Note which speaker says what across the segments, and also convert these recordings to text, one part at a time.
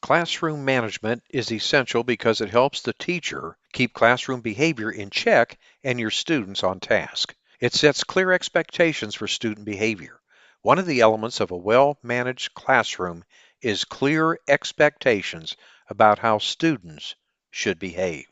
Speaker 1: Classroom management is essential because it helps the teacher keep classroom behavior in check and your students on task. It sets clear expectations for student behavior. One of the elements of a well-managed classroom is clear expectations about how students should behave.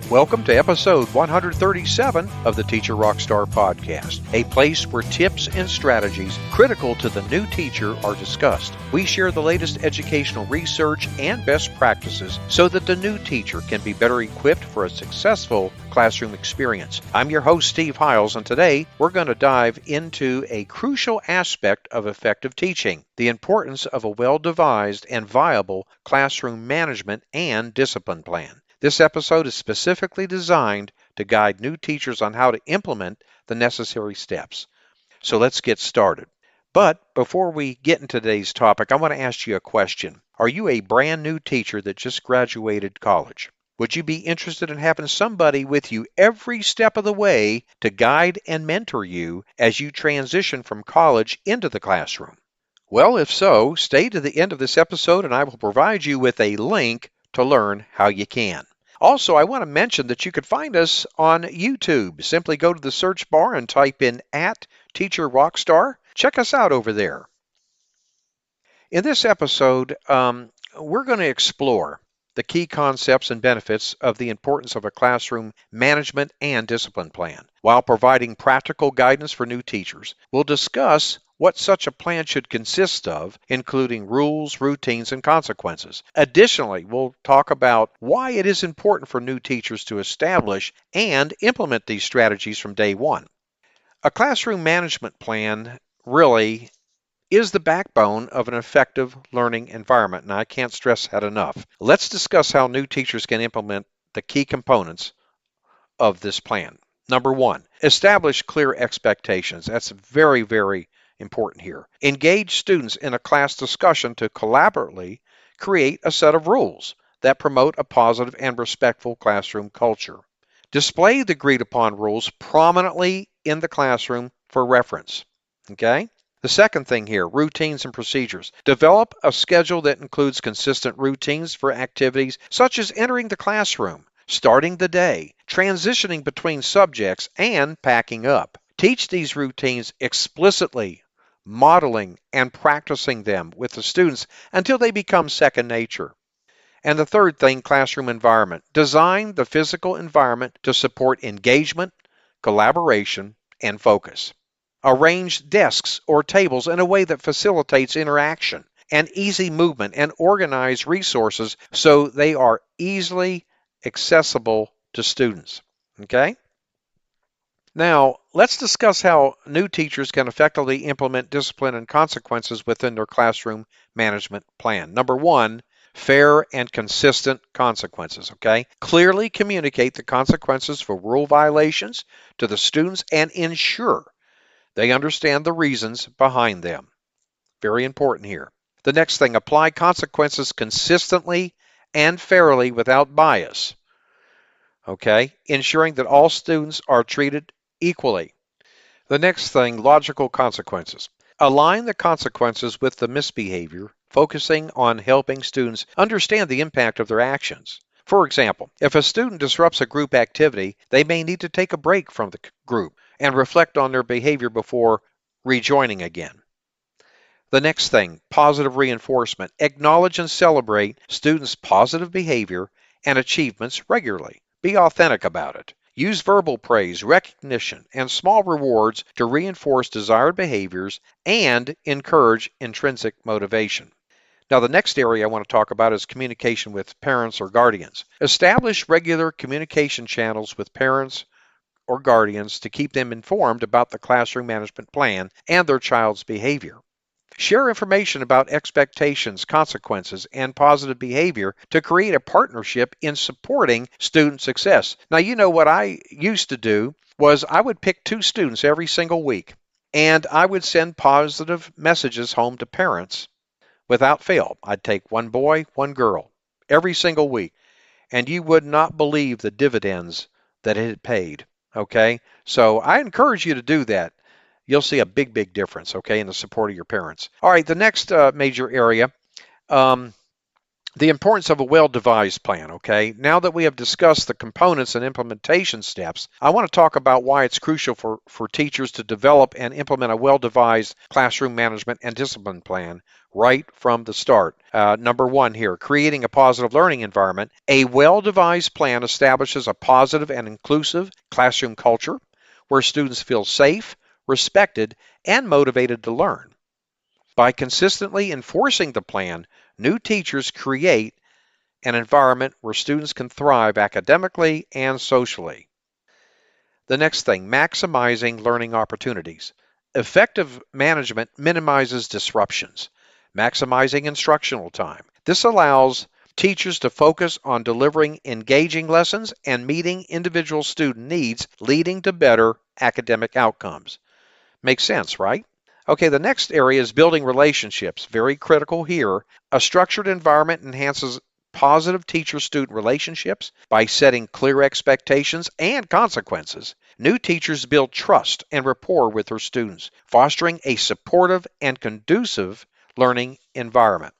Speaker 1: Welcome to episode 137 of the Teacher Rockstar podcast, a place where tips and strategies critical to the new teacher are discussed. We share the latest educational research and best practices so that the new teacher can be better equipped for a successful classroom experience. I'm your host, Steve Hiles, and today we're going to dive into a crucial aspect of effective teaching, the importance of a well-devised and viable classroom management and discipline plan. This episode is specifically designed to guide new teachers on how to implement the necessary steps. So let's get started. But before we get into today's topic, I want to ask you a question. Are you a brand new teacher that just graduated college? Would you be interested in having somebody with you every step of the way to guide and mentor you as you transition from college into the classroom? Well, if so, stay to the end of this episode and I will provide you with a link to learn how you can. Also, I want to mention that you could find us on YouTube. Simply go to the search bar and type in @Teacher Rockstar. Check us out over there. In this episode, we're going to explore the key concepts and benefits of the importance of a classroom management and discipline plan. While providing practical guidance for new teachers, we'll discuss what such a plan should consist of, including rules, routines, and consequences. Additionally, we'll talk about why it is important for new teachers to establish and implement these strategies from day one. A classroom management plan really is the backbone of an effective learning environment, and I can't stress that enough. Let's discuss how new teachers can implement the key components of this plan. Number one, establish clear expectations. That's very, very important here. Engage students in a class discussion to collaboratively create a set of rules that promote a positive and respectful classroom culture. Display the agreed upon rules prominently in the classroom for reference. Okay? The second thing here, routines and procedures. Develop a schedule that includes consistent routines for activities such as entering the classroom, starting the day, transitioning between subjects, and packing up. Teach these routines explicitly, modeling and practicing them with the students until they become second nature. And the third thing, classroom environment. Design the physical environment to support engagement, collaboration, and focus. Arrange desks or tables in a way that facilitates interaction and easy movement, and organize resources so they are easily accessible to students. Okay? Now, let's discuss how new teachers can effectively implement discipline and consequences within their classroom management plan. Number one, fair and consistent consequences, okay? Clearly communicate the consequences for rule violations to the students and ensure they understand the reasons behind them. Very important here. The next thing, apply consequences consistently and fairly without bias, okay? Ensuring that all students are treated equally. The next thing, logical consequences. Align the consequences with the misbehavior, focusing on helping students understand the impact of their actions. For example, if a student disrupts a group activity, they may need to take a break from the group and reflect on their behavior before rejoining again. The next thing, positive reinforcement. Acknowledge and celebrate students' positive behavior and achievements regularly. Be authentic about it. Use verbal praise, recognition, and small rewards to reinforce desired behaviors and encourage intrinsic motivation. Now, the next area I want to talk about is communication with parents or guardians. Establish regular communication channels with parents or guardians to keep them informed about the classroom management plan and their child's behavior. Share information about expectations, consequences, and positive behavior to create a partnership in supporting student success. Now, you know what I used to do was I would pick 2 students every single week, and I would send positive messages home to parents without fail. I'd take 1 boy, 1 girl every single week, and you would not believe the dividends that it had paid. Okay, so I encourage you to do that. you'll see a big difference, okay, in the support of your parents. All right, the next major area, the importance of a well-devised plan, okay? Now that we have discussed the components and implementation steps, I want to talk about why it's crucial for teachers to develop and implement a well-devised classroom management and discipline plan right from the start. Number one here, creating a positive learning environment. A well-devised plan establishes a positive and inclusive classroom culture where students feel safe, respected, and motivated to learn. By consistently enforcing the plan, new teachers create an environment where students can thrive academically and socially. The next thing, maximizing learning opportunities. Effective management minimizes disruptions, maximizing instructional time. This allows teachers to focus on delivering engaging lessons and meeting individual student needs, leading to better academic outcomes. Makes sense, right? Okay, the next area is building relationships. Very critical here. A structured environment enhances positive teacher-student relationships by setting clear expectations and consequences. New teachers build trust and rapport with their students, fostering a supportive and conducive learning environment.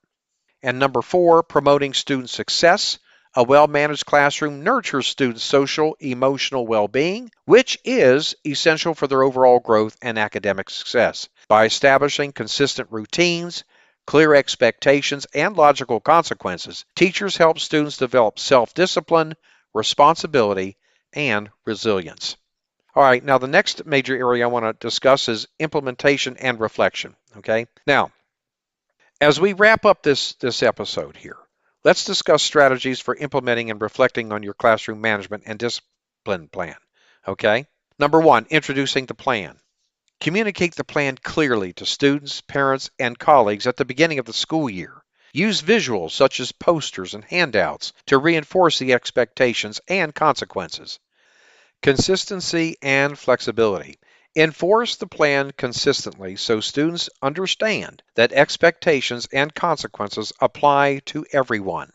Speaker 1: And number four, promoting student success. A well-managed classroom nurtures students' social, emotional well-being, which is essential for their overall growth and academic success. By establishing consistent routines, clear expectations, and logical consequences, teachers help students develop self-discipline, responsibility, and resilience. All right, now the next major area I want to discuss is implementation and reflection. Okay, now, as we wrap up this episode here, let's discuss strategies for implementing and reflecting on your classroom management and discipline plan. Okay? Number one, introducing the plan. Communicate the plan clearly to students, parents, and colleagues at the beginning of the school year. Use visuals such as posters and handouts to reinforce the expectations and consequences. Consistency and flexibility. Enforce the plan consistently so students understand that expectations and consequences apply to everyone.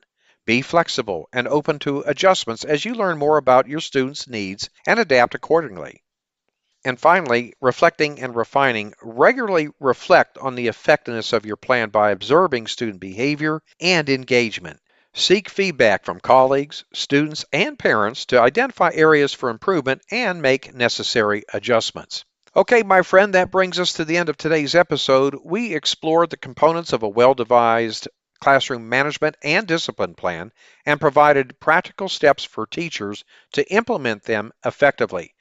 Speaker 1: Be flexible and open to adjustments as you learn more about your students' needs and adapt accordingly. And finally, reflecting and refining. Regularly reflect on the effectiveness of your plan by observing student behavior and engagement. Seek feedback from colleagues, students, and parents to identify areas for improvement and make necessary adjustments. Okay, my friend, that brings us to the end of today's episode. We explored the components of a well-devised classroom management and discipline plan and provided practical steps for teachers to implement them effectively.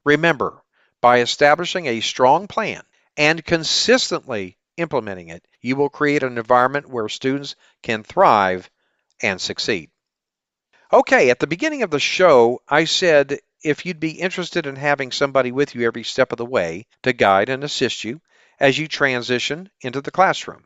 Speaker 1: Remember, by establishing a strong plan and consistently implementing it, you will create an environment where students can thrive and succeed. Okay, at the beginning of the show, I said if you'd be interested in having somebody with you every step of the way to guide and assist you as you transition into the classroom,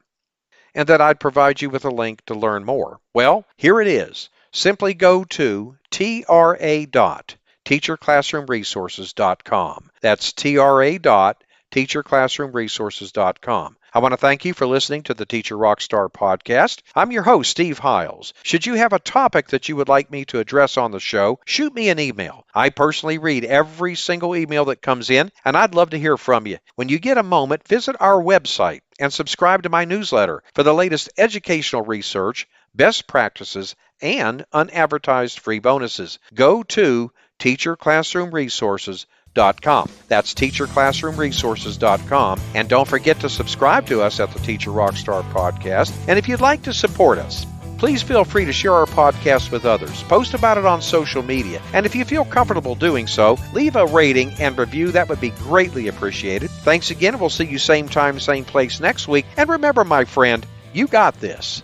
Speaker 1: and that I'd provide you with a link to learn more. Well, here it is. Simply go to tra.teacherclassroomresources.com. That's tra.teacherclassroomresources.com. I want to thank you for listening to the Teacher Rockstar podcast. I'm your host, Steve Hiles. Should you have a topic that you would like me to address on the show, shoot me an email. I personally read every single email that comes in, and I'd love to hear from you. When you get a moment, visit our website and subscribe to my newsletter for the latest educational research, best practices, and unadvertised free bonuses. Go to teacherclassroomresources.com. That's teacherclassroomresources.com. And don't forget to subscribe to us at the Teacher Rockstar podcast. And if you'd like to support us, please feel free to share our podcast with others. Post about it on social media. And if you feel comfortable doing so, leave a rating and review. That would be greatly appreciated. Thanks again. We'll see you same time, same place next week. And remember, my friend, you got this.